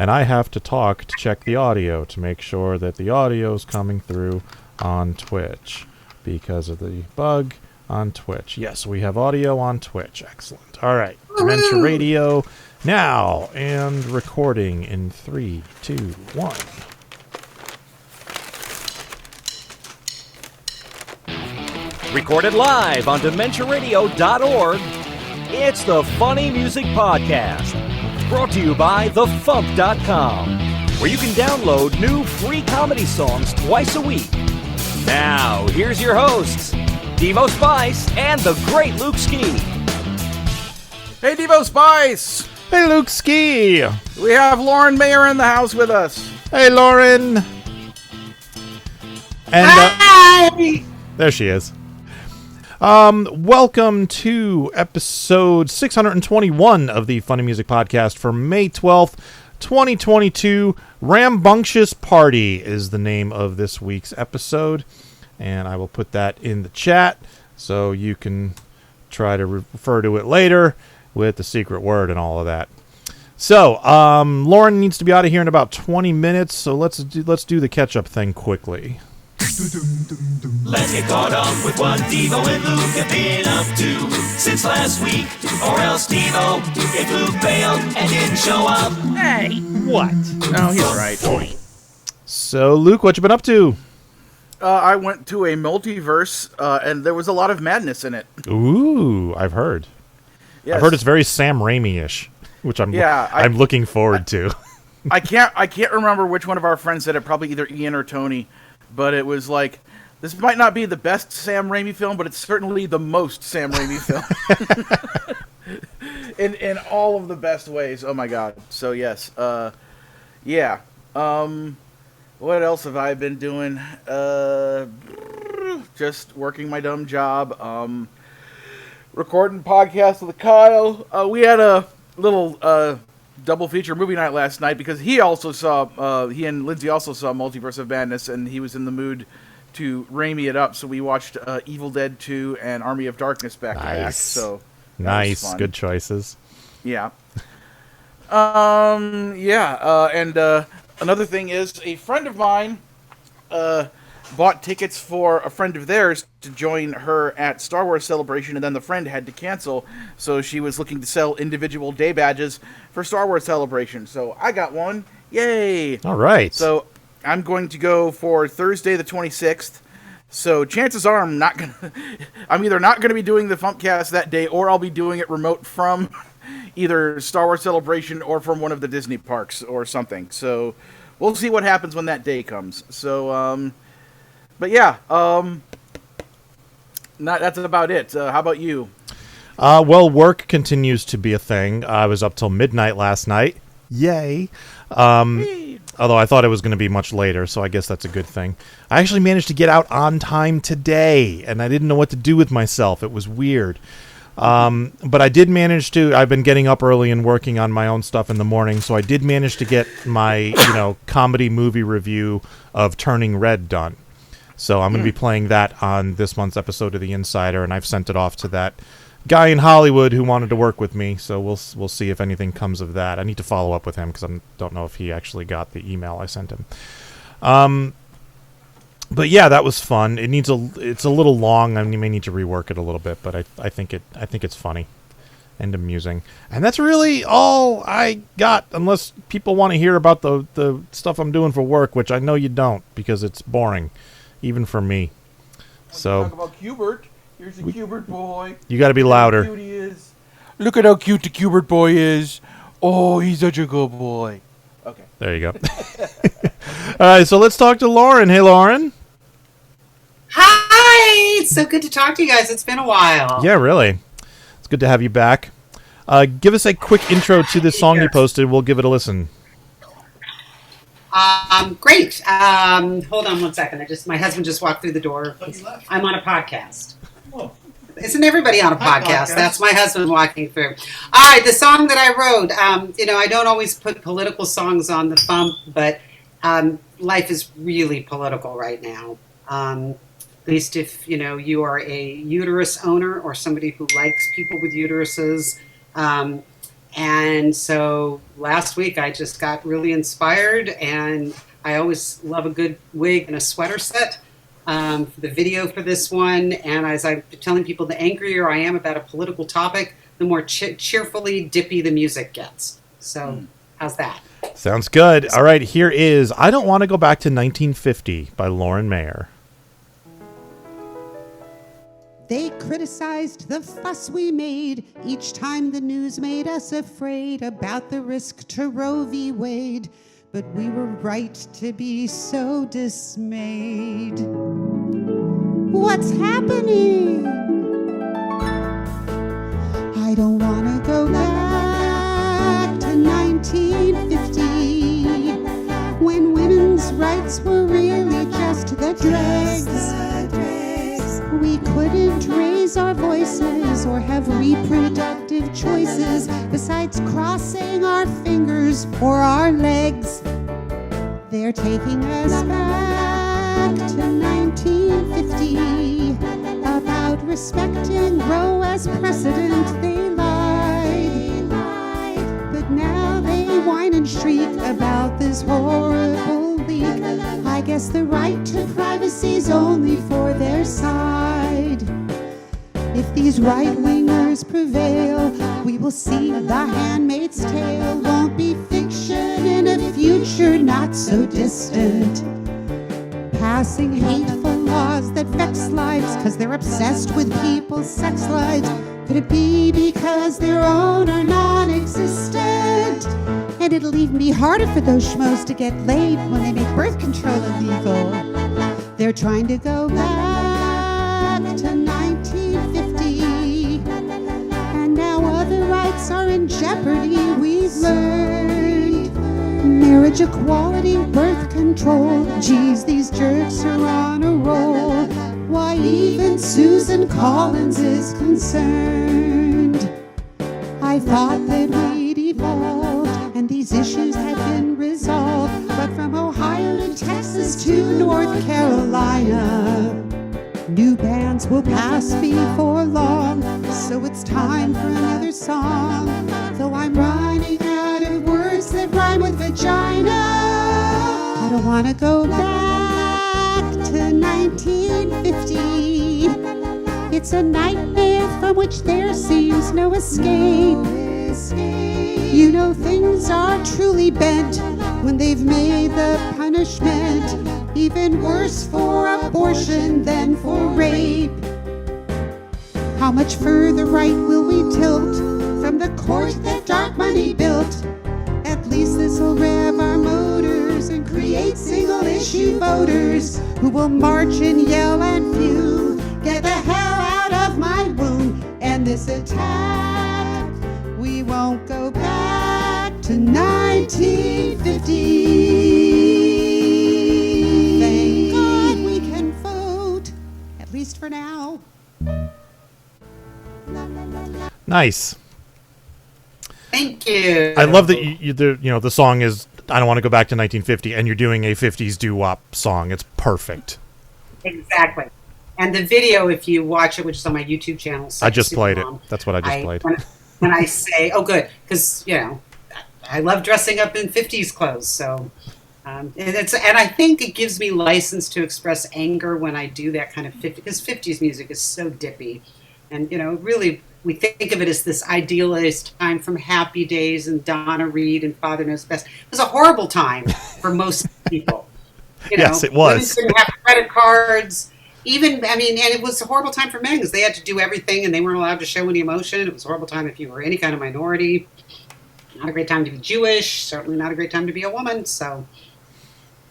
and I have to talk to check the audio to make sure that the audio is coming through on Twitch because of the bug on Twitch. Yes, we have audio on Twitch. Excellent. All right. Dementia Radio now and recording in 3, 2, 1. Recorded live on DementiaRadio.org, it's the Funny Music Podcast. Brought to you by FuMP.com, where you can download new free comedy songs twice a week. Now, here's your hosts, Devo Spice and the great Luke Ski. Hey, Devo Spice! Hey, Luke Ski! We have Lauren Mayer in the house with us. Hey, Lauren! And, Hi! There she is. Welcome to episode 621 of the Funny Music Podcast for May 12th, 2022. Rambunctious Party is the name of this week's episode, and I will put that in the chat so you can try to refer to it later with the secret word and all of that. So, Lauren needs to be out of here in about 20 minutes, so let's do the catch-up thing quickly. Let's get caught up with what Devo and Luke have been up to since last week. Or else Devo, if Luke failed and didn't show up. Hey, what? No, he's right. So, Luke, what you been up to? I went to a multiverse, and there was a lot of madness in it. Ooh, I've heard. Yes. I've heard it's very Sam Raimi-ish, which I'm looking forward to. I can't remember which one of our friends said it, probably either Ian or Tony, but it was like, this might not be the best Sam Raimi film, but it's certainly the most Sam Raimi film. in all of the best ways. Oh my god. So yes. Yeah. What else have I been doing? Just working my dumb job. Recording podcasts with Kyle. We had a little double feature movie night last night because he and Lindsay also saw Multiverse of Madness, and he was in the mood to Raimi it up, so we watched Evil Dead 2 and Army of Darkness back to back. So nice, good choices. Yeah. And another thing is, a friend of mine bought tickets for a friend of theirs to join her at Star Wars Celebration, and then the friend had to cancel, so she was looking to sell individual day badges for Star Wars Celebration. So I got one. Yay! All right. So I'm going to go for Thursday the 26th. So chances are I'm either not going to be doing the FuMPCast that day, or I'll be doing it remote from either Star Wars Celebration or from one of the Disney parks or something. So we'll see what happens when that day comes. So, but yeah, that's about it. How about you? Well, work continues to be a thing. I was up till midnight last night. Yay. Although I thought it was going to be much later, so I guess that's a good thing. I actually managed to get out on time today, and I didn't know what to do with myself. It was weird. But I did manage to. I've been getting up early and working on my own stuff in the morning, so I did manage to get my, comedy movie review of Turning Red done. So I'm going to be playing that on this month's episode of The Insider, and I've sent it off to that guy in Hollywood who wanted to work with me, so we'll see if anything comes of that. I need to follow up with him because I don't know if he actually got the email I sent him. But yeah, that was fun. It's a little long. I may need to rework it a little bit, but I think it's funny and amusing. And that's really all I got, unless people want to hear about the stuff I'm doing for work, which I know you don't because it's boring, even for me. So talk about Cubert. Here's a Cubert boy. You got to be louder. Look how cute he is. Look at how cute the Cubert boy is. Oh, he's such a good boy. Okay. There you go. All right, so let's talk to Lauren. Hey, Lauren. Hi! It's so good to talk to you guys. It's been a while. Yeah, really. It's good to have you back. Give us a quick intro to this song you posted. We'll give it a listen. Great. Hold on one second. My husband just walked through the door. I'm on a podcast. Isn't everybody on a podcast? That's my husband walking through. All right, the song that I wrote, I don't always put political songs on the FuMP, but life is really political right now. At least if, you are a uterus owner or somebody who likes people with uteruses. And so last week I just got really inspired, and I always love a good wig and a sweater set for the video for this one. And as I'm telling people, the angrier I am about a political topic, the more cheerfully dippy the music gets. So how's that? Sounds good. All right, here is I Don't Want to Go Back to 1950 by Lauren Mayer. They criticized the fuss we made each time the news made us afraid about the risk to Roe v. Wade. But we were right to be so dismayed. What's happening? I don't want to go back to 1950 when women's rights were really just the dregs. We couldn't raise our voices or have reproductive choices besides crossing our fingers or our legs. They're taking us back to 1950 about respecting Roe as precedent. They lied, but now they whine and shriek about this horrible leak. I guess the right to privacy's only for their side. If these right-wingers prevail, we will see The Handmaid's Tale won't be fiction in a future not so distant. Passing hateful laws that vex lives because they're obsessed with people's sex lives. Could it be because their own are non-existent? And it'll even be harder for those schmoes to get laid when they make birth control illegal. They're trying to go back to 1950, and now other rights are in jeopardy. We've learned marriage equality, birth control. Geez, these jerks are on a roll. Why, even Susan Collins is concerned. I thought that we'd evolved and these issues had been resolved, but from Ohio to Texas to North Carolina, new bans will pass before long. So it's time for another song, though I'm running out of words that rhyme with vagina. I don't want to go back to 1950. It's a nightmare from which there seems no escape. You know things are truly bent when they've made the punishment even worse for abortion than for rape. How much further right will we tilt from the court that dark money built? At least this'll rev our motors and create single-issue voters who will march and yell and fume. Get the hell out of my womb. And this attack, we won't go back to 1950. Thank God we can vote, at least for now. Nice. Thank you. I love that the song is I Don't Want to Go Back to 1950, and you're doing a 50s doo-wop song. It's perfect. Exactly. And the video, if you watch it, which is on my YouTube channel, I just played it. That's what I just played. When I say, oh, good, because I love dressing up in 50s clothes. So, and I think it gives me license to express anger when I do that kind of 50s, because 50s music is so dippy, and really we think of it as this idealized time from Happy Days and Donna Reed and Father Knows Best. It was a horrible time for most people. Yes, it was. Women didn't have credit cards. And it was a horrible time for men because they had to do everything and they weren't allowed to show any emotion. It was a horrible time if you were any kind of minority. Not a great time to be Jewish. Certainly not a great time to be a woman. So,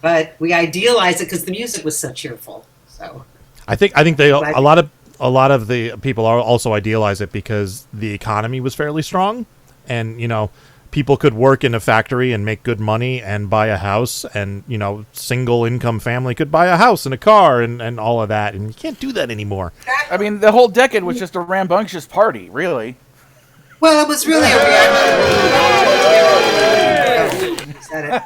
but we idealize it because the music was so cheerful. So, I think a lot of the people also idealize it because the economy was fairly strong, and people could work in a factory and make good money and buy a house, and single income family could buy a house and a car and all of that, and you can't do that anymore. I mean, the whole decade was just a rambunctious party, really. Well, it was really a reaction. Said it.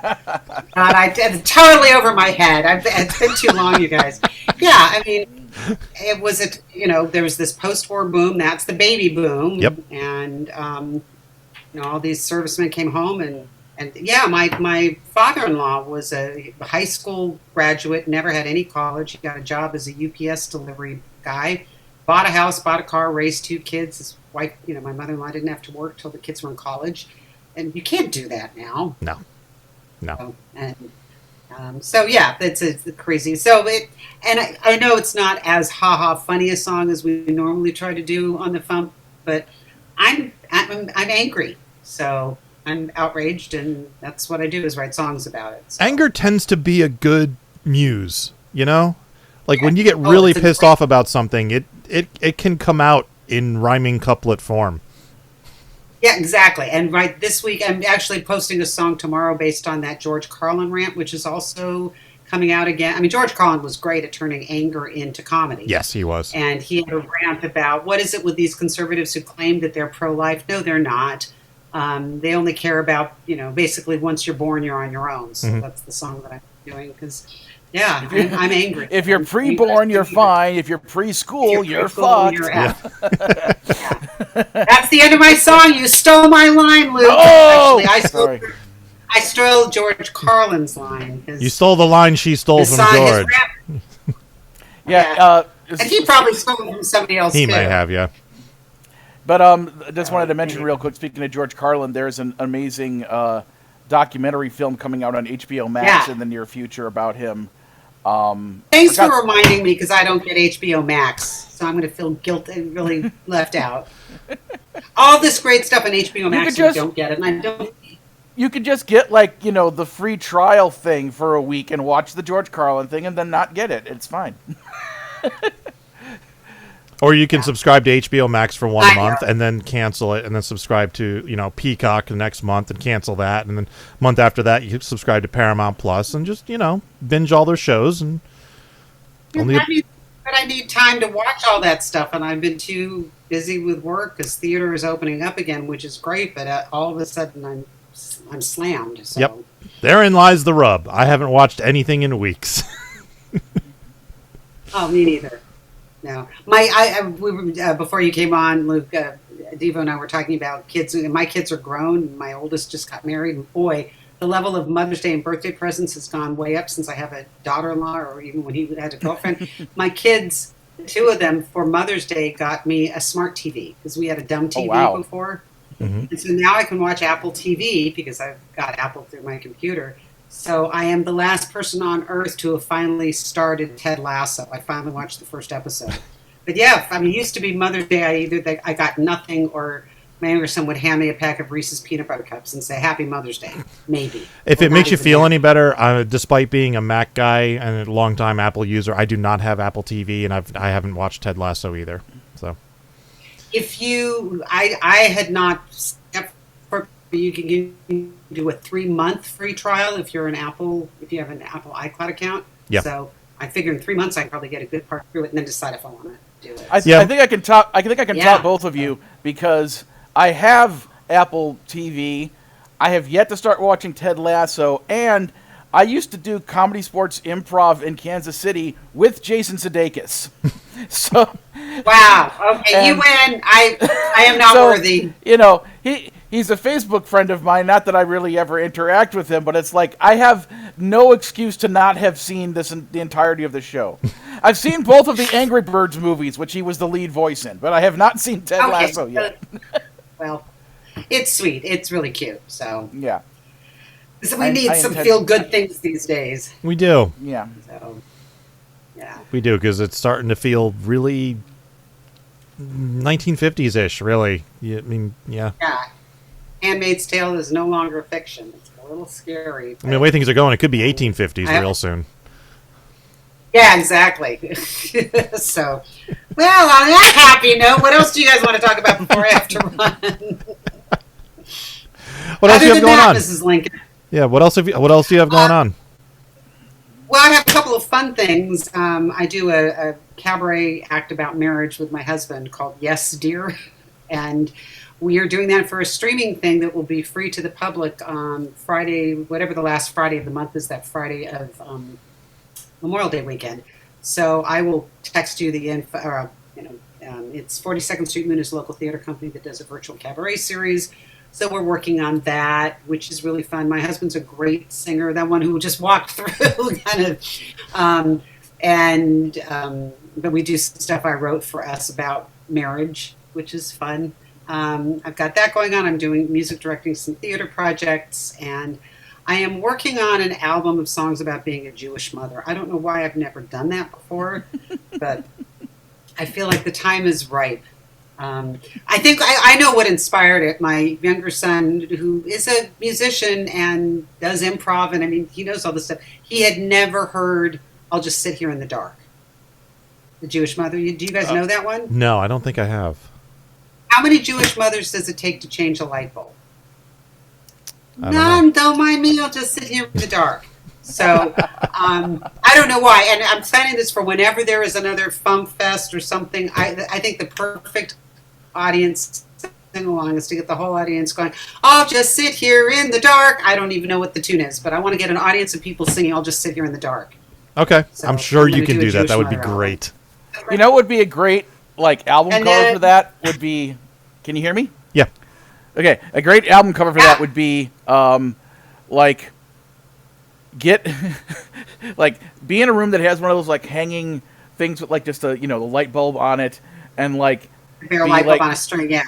God, it's totally over my head. It's been too long, you guys. Yeah, it was there was this post-war boom. That's the baby boom. Yep. And all these servicemen came home, and yeah, my father-in-law was a high school graduate, never had any college. He got a job as a UPS delivery guy, bought a house, bought a car, raised 2 kids. His wife, my mother-in-law didn't have to work till the kids were in college, and you can't do that now. No. So yeah, it's crazy. So I know it's not as funny a song as we normally try to do on the FuMP, but I'm angry, so I'm outraged, and that's what I do is write songs about it. So. Anger tends to be a good muse, like when you get really pissed off about something, it can come out in rhyming couplet form. Yeah, exactly. And right this week, I'm actually posting a song tomorrow based on that George Carlin rant, which is also coming out again. I mean, George Carlin was great at turning anger into comedy. Yes, he was. And he had a rant about what is it with these conservatives who claim that they're pro-life? No, they're not. They only care about, basically once you're born, you're on your own. So that's the song that I'm doing because, yeah, I'm angry. If you're pre-born, you're fine. If you're preschool, you're fucked. Yeah. That's the end of my song. You stole my line, Luke. Oh! Actually, I stole George Carlin's line. You stole the line she stole from George. Yeah. And he probably stole it from somebody else, He too. may have, yeah. But just wanted to mention real quick, speaking of George Carlin, there's an amazing documentary film coming out on HBO Max in the near future about him. Thanks for reminding me, because I don't get HBO Max, so I'm going to feel guilty, really left out. All this great stuff on HBO Max, you don't get it, and I don't. You could just get the free trial thing for a week and watch the George Carlin thing, and then not get it. It's fine. Or you can subscribe to HBO Max for 1 month and then cancel it, and then subscribe to Peacock the next month and cancel that, and then month after that you subscribe to Paramount Plus and just binge all their shows. And I need time to watch all that stuff, and I've been too busy with work because theater is opening up again, which is great. But all of a sudden I'm slammed. So. Yep, therein lies the rub. I haven't watched anything in weeks. Oh, me neither. No, we were, before you came on, Luke, Devo and I were talking about kids. And my kids are grown. My oldest just got married, and boy, the level of Mother's Day and birthday presents has gone way up since I have a daughter-in-law, or even when he had a girlfriend. My kids, 2 of them, for Mother's Day, got me a smart TV because we had a dumb TV before, and so now I can watch Apple TV because I've got Apple through my computer. So I am the last person on earth to have finally started Ted Lasso. I finally watched the first episode. But yeah, it used to be Mother's Day. I got nothing, or my younger son would hand me a pack of Reese's peanut butter cups and say, "Happy Mother's Day," maybe. If it makes you feel any better, despite being a Mac guy and a longtime Apple user, I do not have Apple TV, and I haven't watched Ted Lasso either. So, I had not. You can do a 3-month free trial if you have an Apple iCloud account. Yeah. So I figure in 3 months I can probably get a good part through it and then decide if I want to do it. I think I can top. I think I can top both of you because I have Apple TV. I have yet to start watching Ted Lasso, and I used to do comedy sports improv in Kansas City with Jason Sudeikis. So. Wow. Okay, you win. I am not worthy. He's a Facebook friend of mine. Not that I really ever interact with him, but it's like I have no excuse to not have seen the entirety of the show. I've seen both of the Angry Birds movies, which he was the lead voice in, but I have not seen Ted Lasso yet. Well, it's sweet. It's really cute. So yeah. So we need some feel-good things these days. We do. Yeah. So, yeah. We do, because it's starting to feel really 1950s-ish, really. Yeah. Yeah. Handmaid's Tale is no longer fiction. It's a little scary. The way things are going, it could be 1850s real soon. Yeah, exactly. So, well, on that happy note, what else do you guys want to talk about before I have to run? What else do you have going on, Mrs. Lincoln? Yeah, what else do you have going on? Well, I have a couple of fun things. I do a cabaret act about marriage with my husband called Yes, Dear, and we are doing that for a streaming thing that will be free to the public on Friday, whatever the last Friday of the month is, that Friday of Memorial Day weekend. So I will text you the info. It's 42nd Street Moon is a local theater company that does a virtual cabaret series. So we're working on that, which is really fun. My husband's a great singer, that one who just walked through kind of. But we do stuff I wrote for us about marriage, which is fun. I've got that going on. I'm doing music directing some theater projects, and I am working on an album of songs about being a Jewish mother. I don't know why I've never done that before, but I feel like the time is ripe. I think I know what inspired it. My younger son, who is a musician and does improv, and I mean, he knows all this stuff. He had never heard "I'll Just Sit Here in the Dark." The Jewish Mother. Do you guys know that one? No, I don't think I have. How many Jewish mothers does it take to change a light bulb? None. Don't mind me. I'll just sit here in the dark. So I don't know why. And I'm planning this for whenever there is another FuMP Fest or something. I think the perfect audience sing along is to get the whole audience going, "I'll just sit here in the dark." I don't even know what the tune is, but I want to get an audience of people singing, "I'll just sit here in the dark." Okay, So I'm sure I'm you gonna can do a do that. Jewish That would be mother album. great. You know what would be a great album And cover then- for that would be. Can you hear me? Yeah. Okay, a great album cover for that would be get be in a room that has one of those hanging things with just a the light bulb on it, and Bear a be, light bulb on a string, yeah.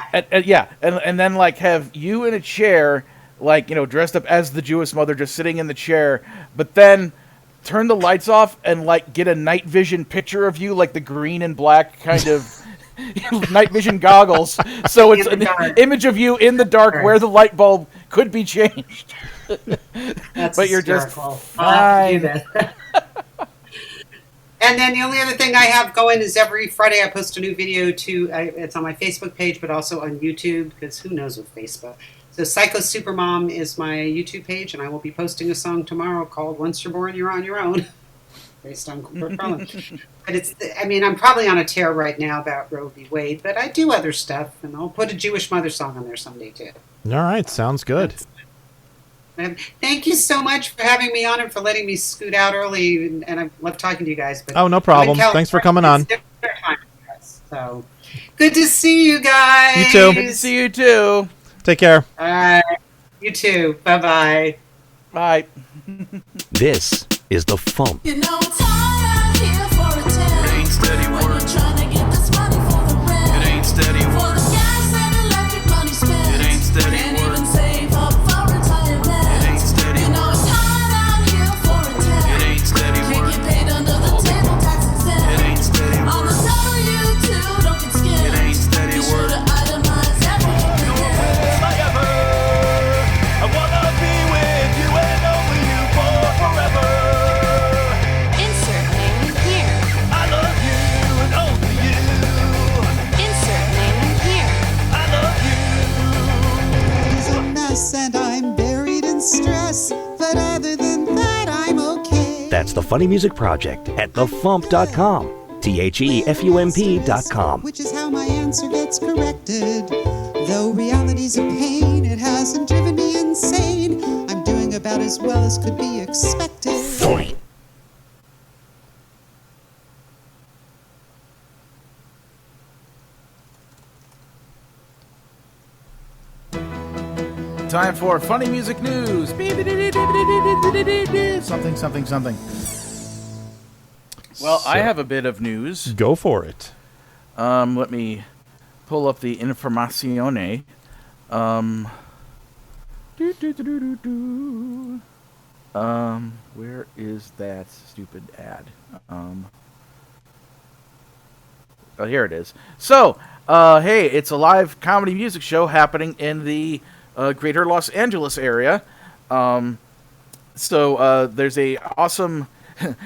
and then have you in a chair dressed up as the Jewish mother just sitting in the chair, but then turn the lights off and get a night vision picture of you, the green and black kind of night vision goggles, so it's an image of you in the dark where the light bulb could be changed. That's But you're just hysterical. fine. And then the only other thing I have going is every Friday I post a new video it's on my Facebook page, but also on YouTube, because who knows with Facebook. So Psycho Supermom is my YouTube page, and I will be posting a song tomorrow called "Once You're Born, You're on Your Own," based on Kurt Carlin. But I'm probably on a tear right now about Roe v. Wade, but I do other stuff, and I'll put a Jewish mother song on there someday too. All right, sounds good. Thank you so much for having me on and for letting me scoot out early. And I love talking to you guys. But Oh, no problem. I'm in Thanks for California. coming on. It's dinner time for us. So good to see you guys. You too. Good to see you too. Take care. All right. You too. Bye-bye. Bye. This is the FuMP. You know, tired here for a tale. It ain't steady When work. you're trying to get this money for the rent. It ain't steady For work. the gas and electric money spent. It ain't steady Can't work. even save up for retirement. It ain't steady You know, work. it's hard out here for a tale. It ain't steady Can't work. get paid under the table, taxes in. It ain't steady On the work. W-2, don't get scared. It ain't steady Be sure work. to itemize everything you get. I wanna be with you and only you for forever. Insert name here. I love you and only you. Insert name here. I love you. It's a mess and I'm buried in stress, but other than that, I'm okay. That's the Funny Music Project at thefump.com. THEFUMP.com. Which is how my answer gets corrected. Though reality's a pain, it hasn't driven me insane. I'm doing about as well as could be expected. Time for funny music news. Something. Well, I have a bit of news. Go for it. Let me pull up the Infractions. Where is that stupid ad? Oh, here it is. So, hey, it's a live comedy music show happening in the greater Los Angeles area. So there's a awesome...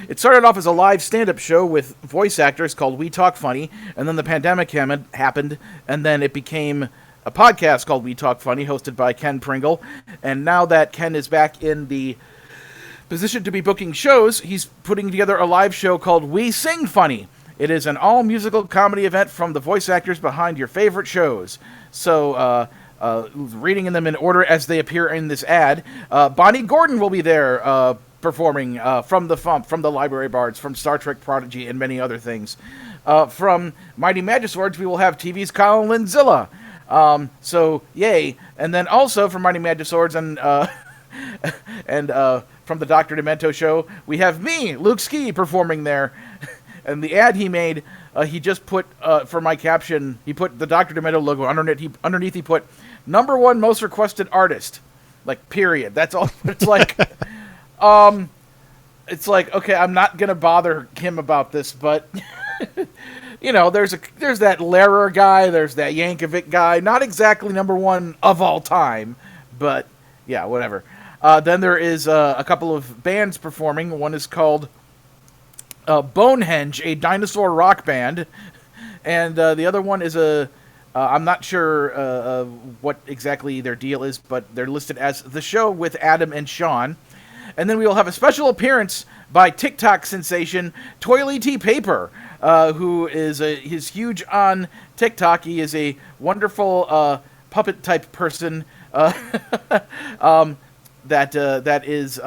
It started off as a live stand-up show with voice actors called We Talk Funny, and then the pandemic happened, and then it became a podcast called We Talk Funny, hosted by Ken Pringle. And now that Ken is back in the position to be booking shows, he's putting together a live show called We Sing Funny. It is an all-musical comedy event from the voice actors behind your favorite shows. So, reading them in order as they appear in this ad, Bonnie Gordon will be there performing from the FuMP, from the Library Bards, from Star Trek Prodigy, and many other things. From Mighty Magiswords, we will have TV's Colin Linzilla. So yay! And then also from Mighty Magic Swords and from the Dr. Demento show, we have me, Luke Ski, performing there. And the ad he made, he just put for my caption, he put the Dr. Demento logo underneath. He put #1 most requested artist, like period. That's all. It's like, okay, I'm not gonna bother him about this, but you know, there's that Lehrer guy, there's that Yankovic guy, not exactly #1 of all time, but yeah, whatever. Then there is a couple of bands performing. One is called Bonehenge, a dinosaur rock band, and the other one is I'm not sure what exactly their deal is, but they're listed as The Show with Adam and Sean. And then we will have a special appearance by TikTok sensation Toily T Paper, who he's huge on TikTok. He is a wonderful puppet type person that is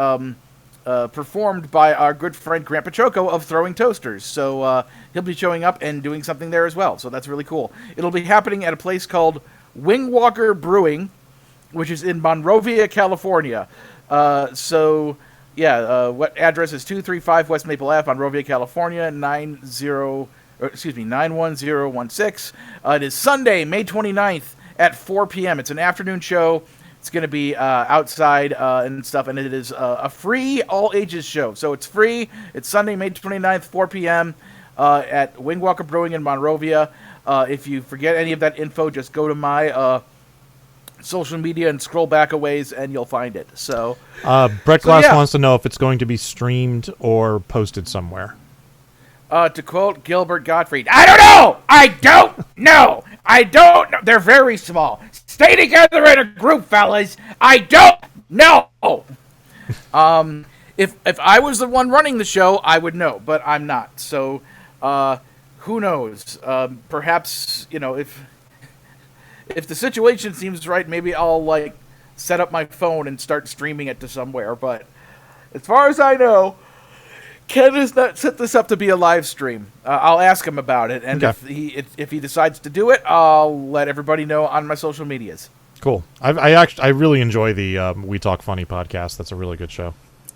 performed by our good friend Grandpa Choco of Throwing Toasters. So he'll be showing up and doing something there as well. So that's really cool. It'll be happening at a place called Wingwalker Brewing, which is in Monrovia, California. What address is 235 West Maple Ave, Monrovia, California, 91016. It is Sunday, May 29th at 4 p.m. It's an afternoon show. It's going to be outside and stuff, and it is a free all-ages show. So it's free. It's Sunday, May 29th, 4 p.m. At Wingwalker Brewing in Monrovia. If you forget any of that info, just go to my social media and scroll back a ways, and you'll find it. So Brett Glass wants to know if it's going to be streamed or posted somewhere. To quote Gilbert Gottfried, I don't know! I don't know! They're very small. Stay together in a group, fellas. I don't know! If I was the one running the show, I would know, but I'm not. So, who knows? Perhaps, you know, if the situation seems right, maybe I'll, set up my phone and start streaming it to somewhere. But as far as I know, Ken has not set this up to be a live stream. I'll ask him about it, and okay. if he decides to do it, I'll let everybody know on my social medias. Cool. I really enjoy the We Talk Funny podcast. That's a really good show.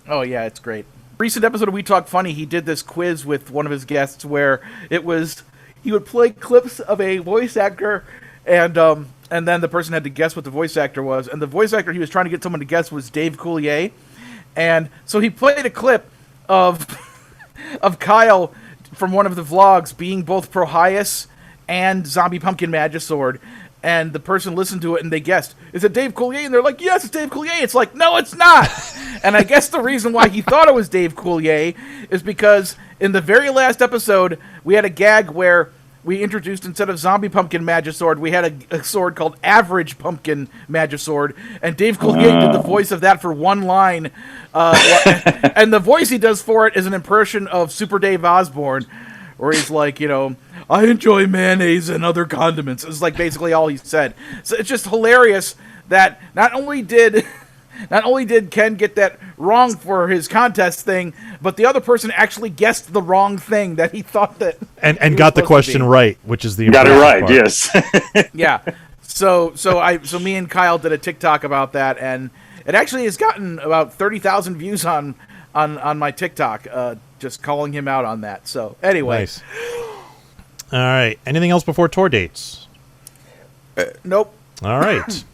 Oh yeah, it's great. Recent episode of We Talk Funny, he did this quiz with one of his guests where he would play clips of a voice actor, and then the person had to guess what the voice actor was, and the voice actor he was trying to get someone to guess was Dave Coulier, and so he played a clip of Kyle from one of the vlogs being both Prohias and Zombie Pumpkin Magisword, and the person listened to it and they guessed, is it Dave Coulier? And they're like, yes, it's Dave Coulier. It's like, no, it's not. And I guess the reason why he thought it was Dave Coulier is because in the very last episode, we had a gag where we introduced, instead of Zombie Pumpkin Magisword, we had a sword called Average Pumpkin Magisword, and Dave Coulier did the voice of that for one line, and the voice he does for it is an impression of Super Dave Osborne, where he's like, you know, I enjoy mayonnaise and other condiments. It's like basically all he said. So it's just hilarious that not only did Ken get that wrong for his contest thing, but the other person actually guessed the wrong thing that he thought that and got the question right, which is the got it right. part. Yes. Yeah. So me and Kyle did a TikTok about that, and it actually has gotten about 30,000 views on my TikTok. Just calling him out on that. So anyway. Nice. All right. Anything else before tour dates? Nope. All right.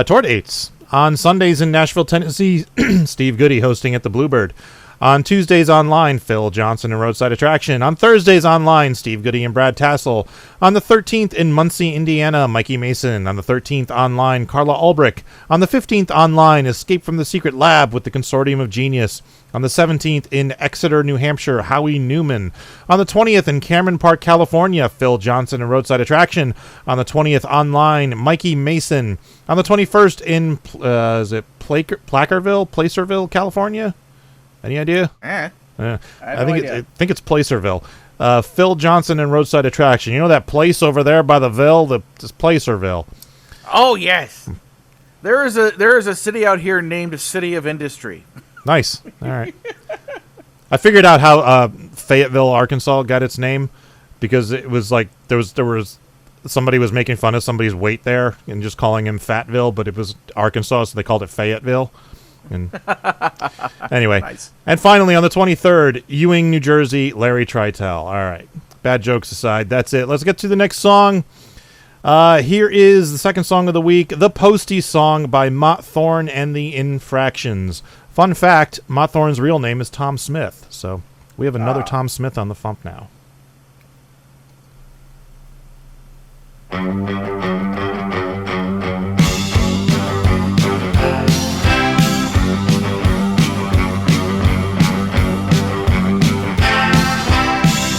Tour dates. On Sundays in Nashville, Tennessee, Steve Goody hosting at the Bluebird. On Tuesdays online, Phil Johnson and Roadside Attraction. On Thursdays online, Steve Goody and Brad Tassel. On the 13th in Muncie, Indiana, Mikey Mason. On the 13th online, Carla Ulbrich. On the 15th online, Escape from the Secret Lab with the Consortium of Genius. On the 17th in Exeter, New Hampshire, Howie Newman. On the 20th in Cameron Park, California, Phil Johnson and Roadside Attraction. On the 20th online, Mikey Mason. On the 21st in, is it Placerville, California? Any idea? I think it's Placerville. Phil Johnson and Roadside Attraction. You know that place over there by the Ville? It's Placerville. Oh yes. There is a city out here named City of Industry. Nice. All right. I figured out how Fayetteville, Arkansas got its name because it was like there was somebody was making fun of somebody's weight there and just calling him Fatville, but it was Arkansas, so they called it Fayetteville. And anyway, Nice. And finally on the 23rd, Ewing, New Jersey, Larry Tritel. All right, bad jokes aside, that's it. Let's get to the next song. Here is the second song of the week, the Postie song by Mott Thorne and the Infractions. Fun fact, Mott Thorne's real name is Tom Smith, so we have another Tom Smith on the FuMP now.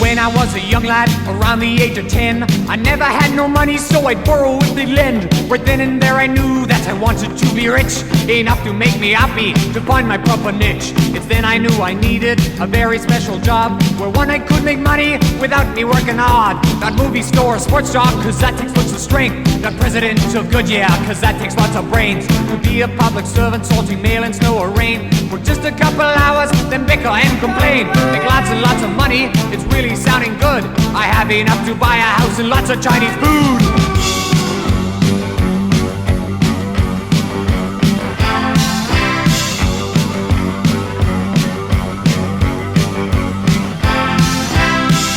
When I was a young lad, around the age of 10, I never had no money, so I'd borrow with the lend. Right then and there I knew that I wanted to be rich, enough to make me happy, to find my proper niche. It's then I knew I needed a very special job, where one I could make money without me working hard. Not movie store or sports job, cause that takes lots of strength. Not president of Goodyear, cause that takes lots of brains. To be a public servant, salting mail in snow or rain, for just a couple hours, then bicker and complain. Make lots and lots of money, it's really sounding good. I have enough to buy a house and lots of Chinese food.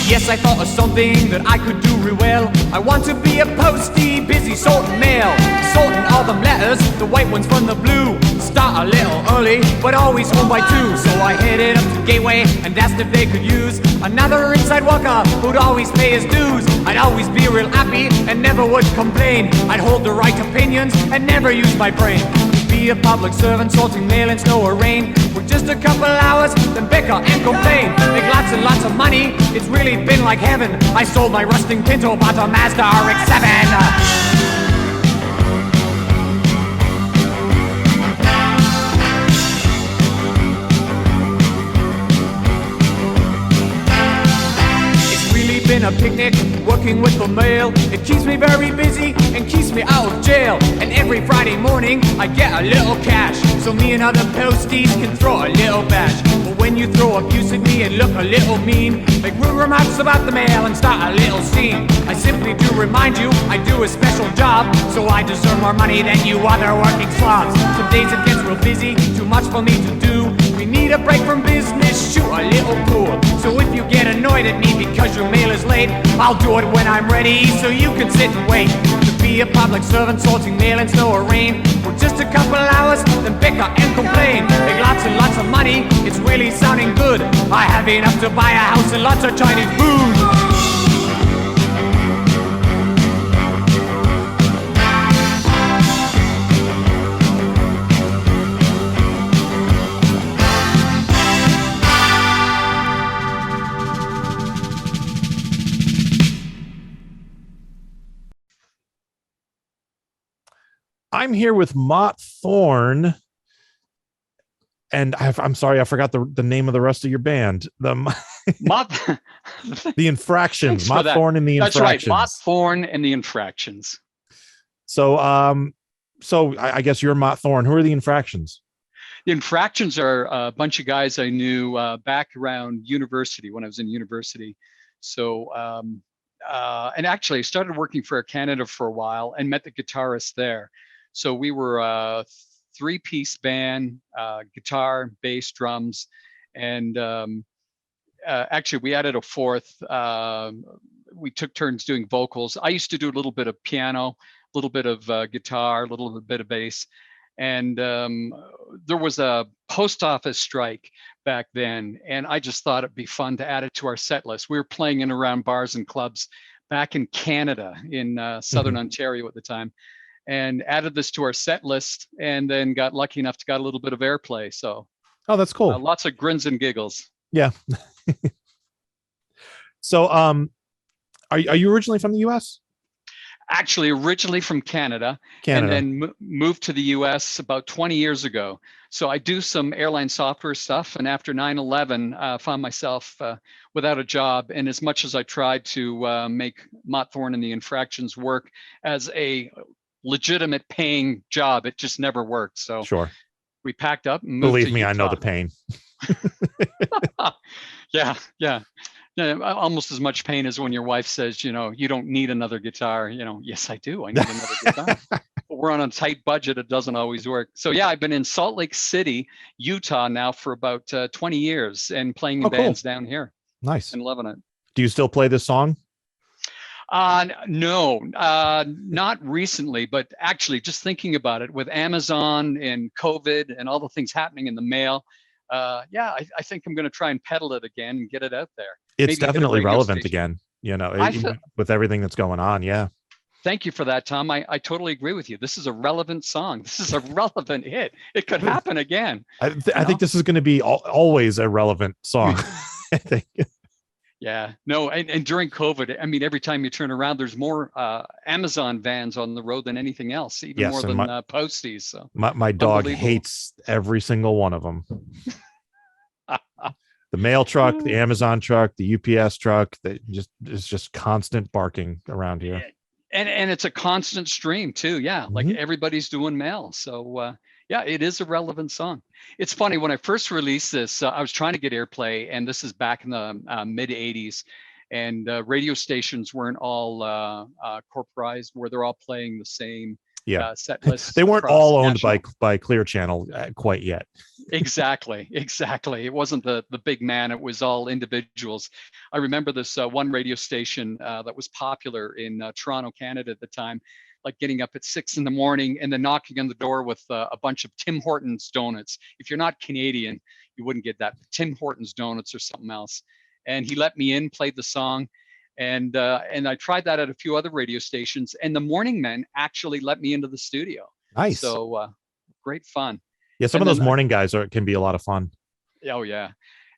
Yes, I thought of something that I could do real well. I want to be a postie, busy sorting mail, sorting all them letters, the white ones from the blue. Start a little early, but always home by 2. So I headed up to Gateway and asked if they could use another inside worker who'd always pay his dues. I'd always be real happy and never would complain. I'd hold the right opinions and never use my brain. Be a public servant, sorting mail in snow or rain, for just a couple hours, then bicker and complain. Make lots and lots of money, it's really been like heaven. I sold my rusting Pinto, bought a Mazda RX-7. Been a picnic, working with the mail. It keeps me very busy and keeps me out of jail. And every Friday morning I get a little cash, so me and other posties can throw a little bash. But when you throw abuse at me and look a little mean, make rude remarks about the mail and start a little scene, I simply do remind you I do a special job, so I deserve more money than you other working slobs. Some days it gets real busy, too much for me to do. We need a break from business, shoot a little pool. So if you get annoyed at me because your mail is late, I'll do it when I'm ready, so you can sit and wait. To be a public servant, sorting mail in snow or rain, for just a couple hours, then bicker and complain. Make lots and lots of money, it's really sounding good. I have enough to buy a house and lots of Chinese food. I'm here with Mott Thorne, and I'm sorry, I forgot the name of the rest of your band. The Infractions. Mott Thorne and the Infractions. That's right, Mott Thorne and the Infractions. So, I guess you're Mott Thorne. Who are the Infractions? The Infractions are a bunch of guys I knew back around university, when I was in university. So, and actually, I started working for Air Canada for a while and met the guitarist there. So we were a 3-piece band, guitar, bass, drums, and actually we added a fourth. We took turns doing vocals. I used to do a little bit of piano, a little bit of guitar, a little bit of bass. And there was a post office strike back then, and I just thought it'd be fun to add it to our set list. We were playing in around bars and clubs back in Canada, in Southern Ontario at the time, and added this to our set list, and then got lucky enough to got a little bit of airplay. So, oh, that's cool. Lots of grins and giggles. Yeah. So, are you originally from the U.S.? Actually, originally from Canada. And then moved to the U.S. about 20 years ago. So I do some airline software stuff, and after 9/11, found myself without a job. And as much as I tried to make Mott Thorne and the Infractions work as a legitimate paying job, it just never worked. So sure, we packed up and moved. Believe to me, Utah. I know the pain. Yeah. Yeah, almost as much pain as when your wife says, you don't need another guitar. Yes, I do. I need another guitar. But we're on a tight budget. It doesn't always work. So yeah, I've been in Salt Lake City, Utah now for about 20 years and playing in Oh, cool. bands down here Nice. and loving it. Do you still play this song? No, not recently, but actually just thinking about it with Amazon and COVID and all the things happening in the mail. Yeah, I think I'm going to try and peddle it again and get it out there. It's Maybe hit a definitely radio relevant station. again, with everything that's going on. Yeah. Thank you for that, Tom. I totally agree with you. This is a relevant song. This is a relevant hit. It could happen again. I think this is going to be always a relevant song. I think. Yeah, no, and during COVID, I mean, every time you turn around, there's more Amazon vans on the road than anything else, even more than Posties. So my dog hates every single one of them. The mail truck, the Amazon truck, the UPS truck, it's just constant barking around here. And it's a constant stream too. Yeah, like everybody's doing mail. So yeah, it is a relevant song. It's funny, when I first released this, I was trying to get airplay, and this is back in the mid 80s, and radio stations weren't all corporized where they're all playing the same set list. They weren't all owned by Clear Channel quite yet. Exactly. It wasn't the big man. It was all individuals. I remember this one radio station that was popular in Toronto, Canada at the time, like getting up at 6 a.m. and then knocking on the door with a bunch of Tim Hortons donuts. If you're not Canadian, you wouldn't get that. Tim Hortons donuts or something else. And he let me in, played the song. And I tried that at a few other radio stations, and the morning men actually let me into the studio. Nice. So great fun. Yeah, some of those morning guys can be a lot of fun. Oh yeah.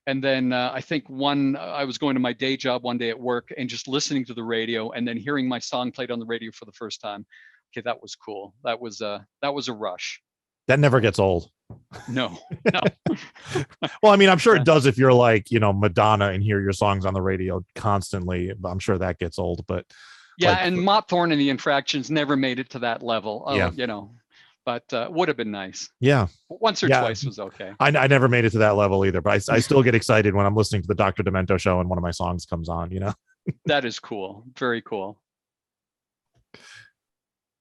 And then I think I was going to my day job one day at work and just listening to the radio and then hearing my song played on the radio for the first time. Okay, that was cool. That was a rush. That never gets old. No. Well, I mean, I'm sure it does if you're like, Madonna and hear your songs on the radio constantly. I'm sure that gets old, but yeah. And Thorne and the Infractions never made it to that level. But would have been nice. Yeah. Once or twice was okay. I never made it to that level either, but I still get excited when I'm listening to the Dr. Demento show and one of my songs comes on, That is cool. Very cool.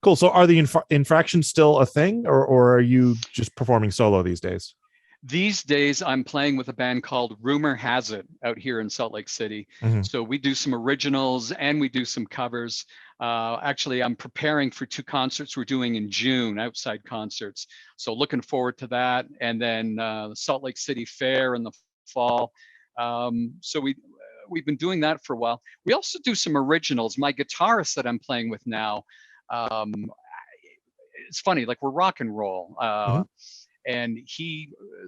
Cool. So are the Infractions still a thing, or are you just performing solo these days? These days, I'm playing with a band called Rumor Has It out here in Salt Lake City. So we do some originals and we do some covers. Actually, I'm preparing for 2 concerts we're doing in June, outside concerts. So looking forward to that. And then the Salt Lake City Fair in the fall. So we've been doing that for a while. We also do some originals. My guitarist that I'm playing with now, it's funny, like we're rock and roll. And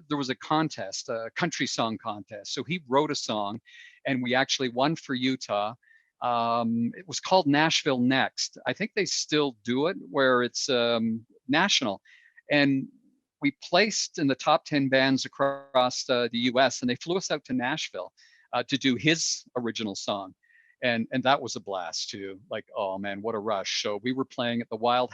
there was a contest, a country song contest. So he wrote a song and we actually won for Utah. It was called Nashville Next. I think they still do it where it's national. And we placed in the top 10 bands across the US, and they flew us out to Nashville to do his original song. And that was a blast too. Like, oh man, what a rush. So we were playing at the Wild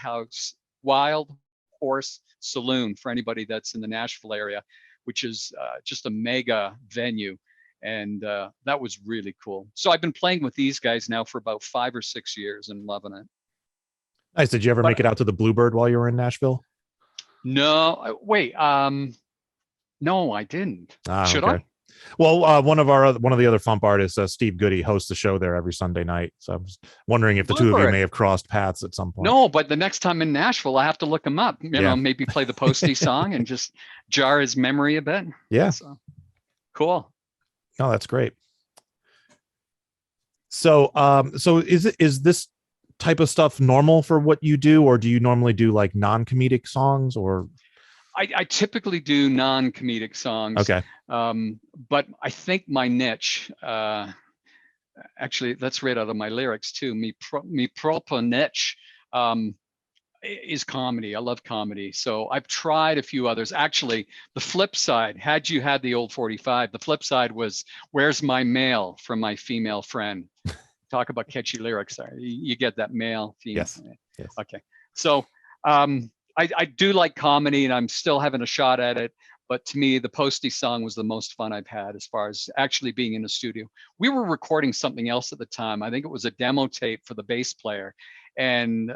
Horse Saloon for anybody that's in the Nashville area, which is just a mega venue. And that was really cool. So I've been playing with these guys now for about 5 or 6 years and loving it. Nice. Did you ever make it out to the Bluebird while you were in Nashville? No, wait. No, I didn't. Should I? Well, one of the other FuMP artists, Steve Goody, hosts the show there every Sunday night. So I'm just wondering if the two of you may have crossed paths at some point. No, but the next time in Nashville, I have to look him up. You know, maybe play the Postie song and just jar his memory a bit. Yeah. So, cool. Oh, that's great. So, is this type of stuff normal for what you do, or do you normally do like non-comedic songs, or? I typically do non-comedic songs. Okay. But I think my niche, actually, that's right out of my lyrics too. Me proper niche is comedy. I love comedy. So I've tried a few others. Actually, the flip side, had you had the old 45, the flip side was, "Where's my mail?" from my female friend. Talk about catchy lyrics. You get that mail, female. Yes. Okay. So, I do like comedy and I'm still having a shot at it, But to me, the Postie song was the most fun I've had as far as actually being in the studio. We were recording something else at the time. I think it was a demo tape for the bass player. And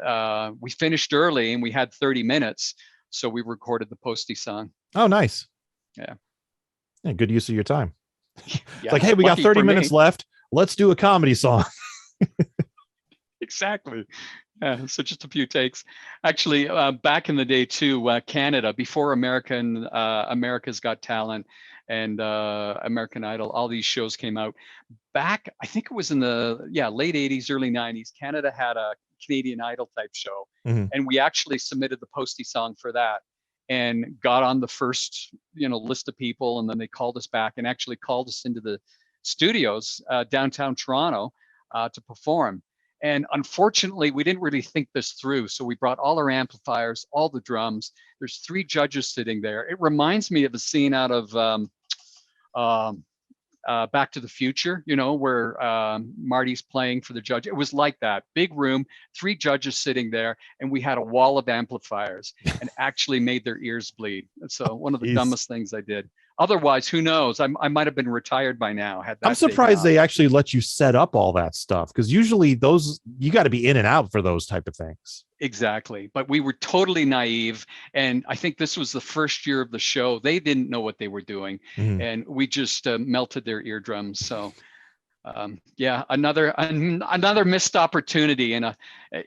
we finished early and we had 30 minutes. So we recorded the Postie song. Oh, nice. Yeah. Yeah, good use of your time. Yeah, It's like, hey, we got lucky 30 for minutes me. left. Let's do a comedy song. Exactly. Yeah, so just a few takes. Actually, back in the day too, Canada, before America's Got Talent and American Idol, all these shows came out. Back, I think it was in the late 80s, early 90s, Canada had a Canadian Idol type show. Mhm. And we actually submitted the Postie song for that and got on the first, list of people. And then they called us back and actually called us into the studios downtown Toronto to perform. And unfortunately, we didn't really think this through. So we brought all our amplifiers, all the drums. There's 3 judges sitting there. It reminds me of a scene out of Back to the Future, where Marty's playing for the judge. It was like that. Big room, 3 judges sitting there, and we had a wall of amplifiers and actually made their ears bleed. So one of the Jeez. dumbest things I did. Otherwise, who knows? I might have been retired by now. I'm surprised they actually let you set up all that stuff, because usually you got to be in and out for those type of things. Exactly. But we were totally naive. And I think this was the first year of the show. They didn't know what they were doing. Mhm. And we just melted their eardrums. So another missed opportunity and a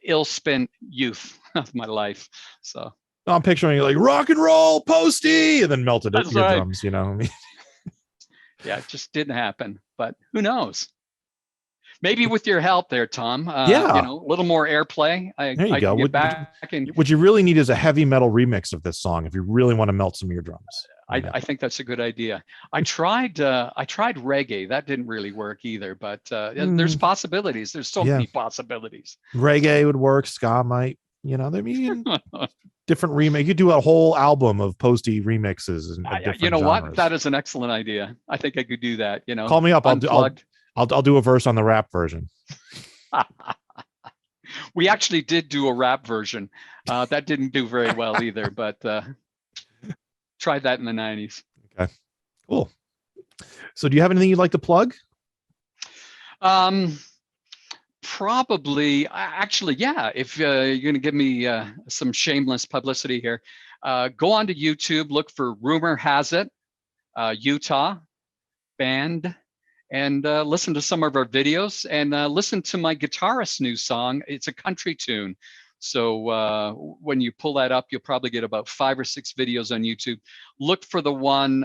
ill-spent youth of my life. So I'm picturing like rock and roll Postie and then melted That's your right. drums, yeah, it just didn't happen. But who knows? Maybe with your help there, Tom. Yeah. A little more airplay. There you I go. can get back and What you really need is a heavy metal remix of this song if you really want to melt some eardrums. I think that's a good idea. I tried reggae. That didn't really work either, but there's possibilities. There's so many possibilities. Reggae would work, ska might, different remake. You could do a whole album of Postie remixes and different You know what? genres. That is an excellent idea. I think I could do that. Call me up. Unplugged. I'll do a verse on the rap version. We actually did do a rap version. That didn't do very well either, but tried that in the 90s. Okay, cool. So do you have anything you'd like to plug? Probably, actually, yeah. If you're going to give me some shameless publicity here, go onto YouTube, look for Rumor Has It, Utah band, and listen to some of our videos and listen to my guitarist's new song. It's a country tune. So when you pull that up, you'll probably get about 5 or 6 videos on YouTube. Look for the one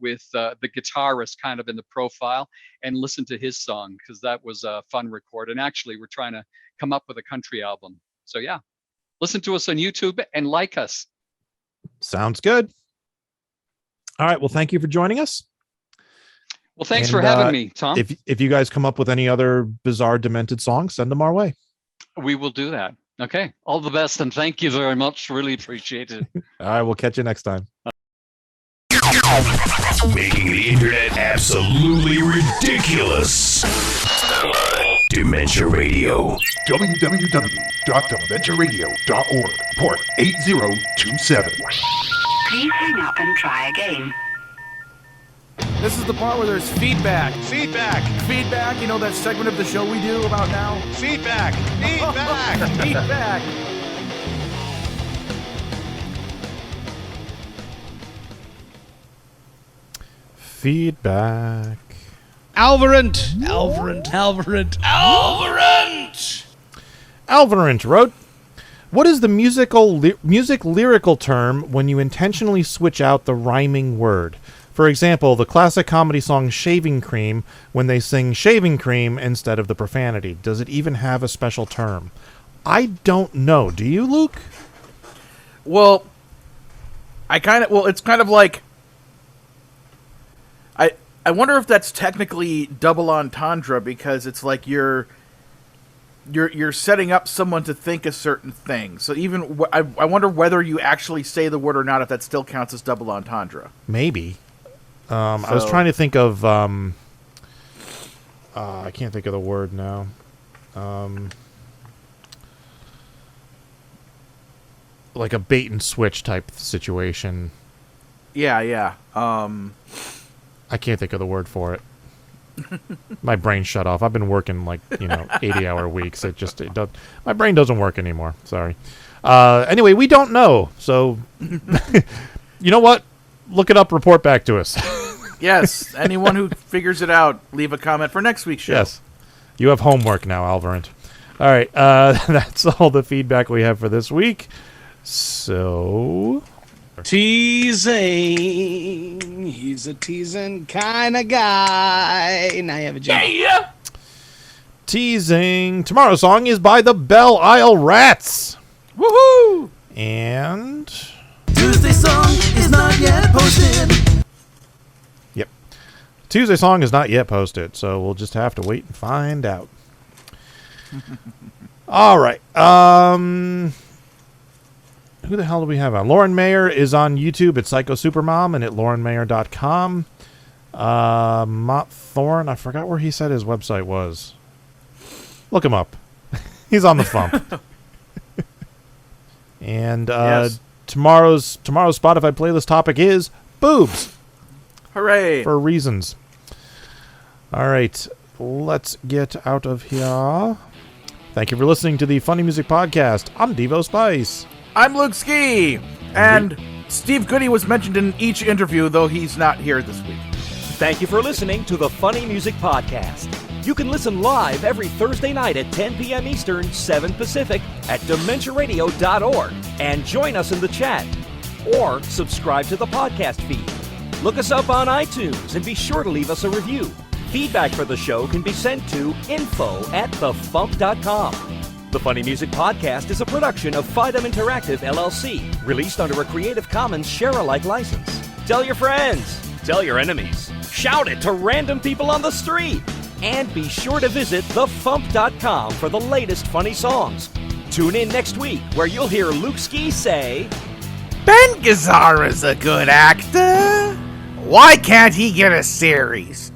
with the guitarist kind of in the profile and listen to his song, because that was a fun record. And actually, we're trying to come up with a country album. So yeah, listen to us on YouTube and like us. Sounds good. All right. Well, thank you for joining us. Well, thanks for having me, Tom. If you guys come up with any other bizarre, demented songs, send them our way. We will do that. Okay. All the best, and thank you very much. Really appreciate it. All right. We'll catch you next time. Making the internet absolutely ridiculous. Dementia Radio. www.dementiaradio.org. Port 8027. Please hang up and try again. This is the part where there's feedback. Feedback. You know that segment of the show we do about now? Feedback. Feedback. Feedback. Alvarant wrote, "What is the music lyrical term when you intentionally switch out the rhyming word? For example, the classic comedy song Shaving Cream, when they sing shaving cream instead of the profanity. Does it even have a special term?" I don't know. Do you, Luke? Well, it's kind of like, I wonder if that's technically double entendre, because it's like you're setting up someone to think a certain thing. So even I wonder whether you actually say the word or not, if that still counts as double entendre. Maybe. I was trying to think of I can't think of the word now. Like a bait and switch type situation. Yeah. I can't think of the word for it. My brain shut off. I've been working 80-hour weeks. My brain doesn't work anymore. Sorry. Anyway, we don't know. So, you know what? Look it up. Report back to us. Yes. Anyone who figures it out, leave a comment for next week's show. Yes. You have homework now, Alvarant. All right. That's all the feedback we have for this week. So... Teasing. He's a teasing kind of guy. Now you have a job. Yeah. Teasing. Tomorrow's song is by the Belle Isle Rats. Woohoo! And... Tuesday's song is not yet posted. Yep. Tuesday's song is not yet posted, so we'll just have to wait and find out. All right. Who the hell do we have on? Lauren Mayer is on YouTube at Psycho Supermom and at laurenmayer.com. Thorne, I forgot where he said his website was. Look him up. He's on the FuMP. And Yes. tomorrow's Spotify playlist topic is boobs. Hooray! For reasons. All right, let's get out of here. Thank you for listening to the Funny Music Podcast. I'm Devo Spice. I'm Luke Ski, and Steve Goody was mentioned in each interview, though he's not here this week. Thank you for listening to the Funny Music Podcast. You can listen live every Thursday night at 10 p.m. Eastern, 7 Pacific at DementiaRadio.org and join us in the chat. Or subscribe to the podcast feed. Look us up on iTunes and be sure to leave us a review. Feedback for the show can be sent to info@thefump.com. The Funny Music Podcast is a production of Fidem Interactive, LLC, released under a Creative Commons share-alike license. Tell your friends, tell your enemies, shout it to random people on the street, and be sure to visit thefump.com for the latest funny songs. Tune in next week where you'll hear Luke Ski say, Ben Gazzara's a good actor. Why can't he get a series?